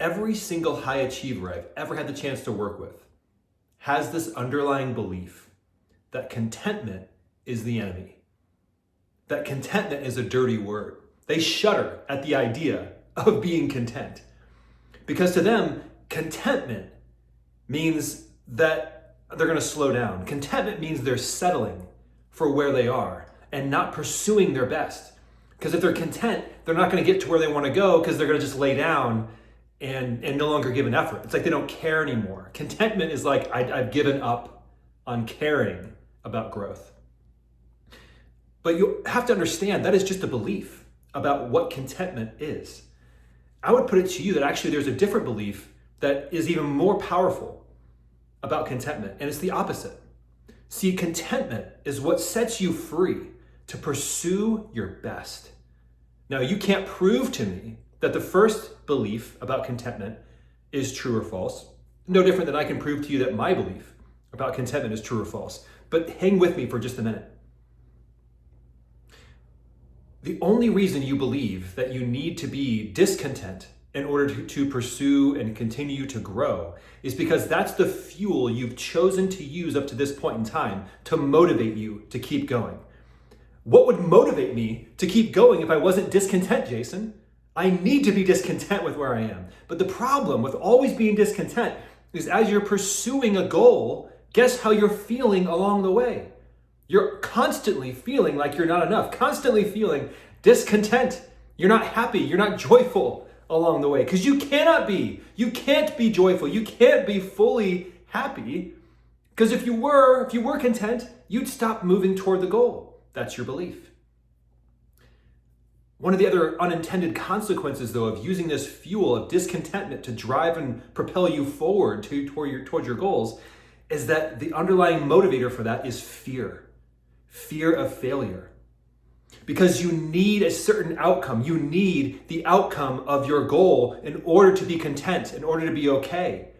Every single high achiever I've ever had the chance to work with has this underlying belief that contentment is the enemy, that contentment is a dirty word. They shudder at the idea of being content because to them, contentment means that they're going to slow down. Contentment means they're settling for where they are and not pursuing their best. Because if they're content, they're not going to get to where they want to go because they're going to just lay down and no longer give an effort. It's like they don't care anymore. Contentment is like, I've given up on caring about growth. But you have to understand that is just a belief about what contentment is. I would put it to you that actually there's a different belief that is even more powerful about contentment, and it's the opposite. See, contentment is what sets you free to pursue your best. Now, you can't prove to me that the first belief about contentment is true or false. No different than I can prove to you that my belief about contentment is true or false. But hang with me for just a minute. The only reason you believe that you need to be discontent in order to pursue and continue to grow is because that's the fuel you've chosen to use up to this point in time to motivate you to keep going. What would motivate me to keep going if I wasn't discontent, Jason? I need to be discontent with where I am. But the problem with always being discontent is as you're pursuing a goal, guess how you're feeling along the way? You're constantly feeling like you're not enough, constantly feeling discontent. You're not happy, you're not joyful along the way because you cannot be. You can't be joyful. You can't be fully happy because if you were content, you'd stop moving toward the goal. That's your belief. One of the other unintended consequences, though, of using this fuel of discontentment to drive and propel you forward towards your goals is that the underlying motivator for that is fear of failure. Because you need a certain outcome. You need the outcome of your goal in order to be content, in order to be okay.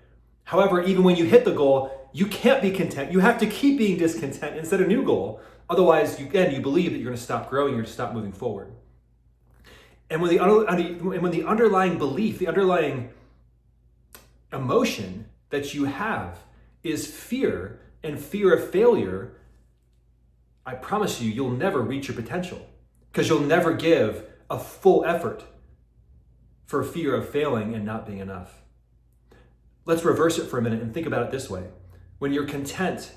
However, even when you hit the goal, you can't be content. You have to keep being discontent and set a new goal. Otherwise, you believe that you're going to stop growing, you're going to stop moving forward. And when the underlying belief, the underlying emotion that you have is fear and fear of failure, I promise you, you'll never reach your potential because you'll never give a full effort for fear of failing and not being enough. Let's reverse it for a minute and think about it this way. When you're content,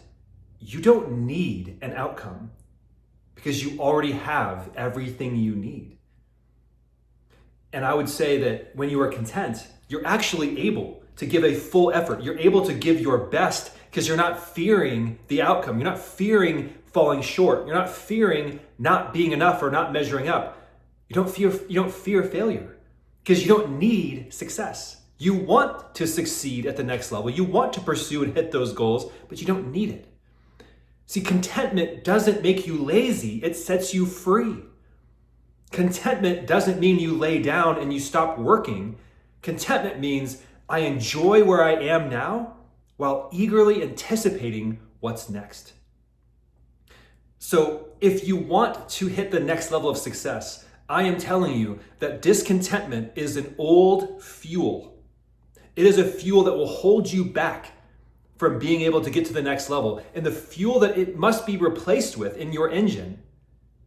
you don't need an outcome because you already have everything you need. And I would say that when you are content, you're actually able to give a full effort. You're able to give your best because you're not fearing the outcome. You're not fearing falling short. You're not fearing not being enough or not measuring up. You don't fear failure because you don't need success. You want to succeed at the next level. You want to pursue and hit those goals, but you don't need it. See, contentment doesn't make you lazy. It sets you free. Contentment doesn't mean you lay down and you stop working. Contentment means I enjoy where I am now while eagerly anticipating what's next. So if you want to hit the next level of success, I am telling you that discontentment is an old fuel. It is a fuel that will hold you back from being able to get to the next level. And the fuel that it must be replaced with in your engine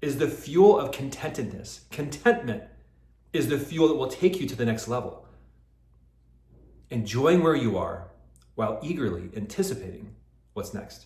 is the fuel of contentedness. Contentment is the fuel that will take you to the next level. Enjoying where you are while eagerly anticipating what's next.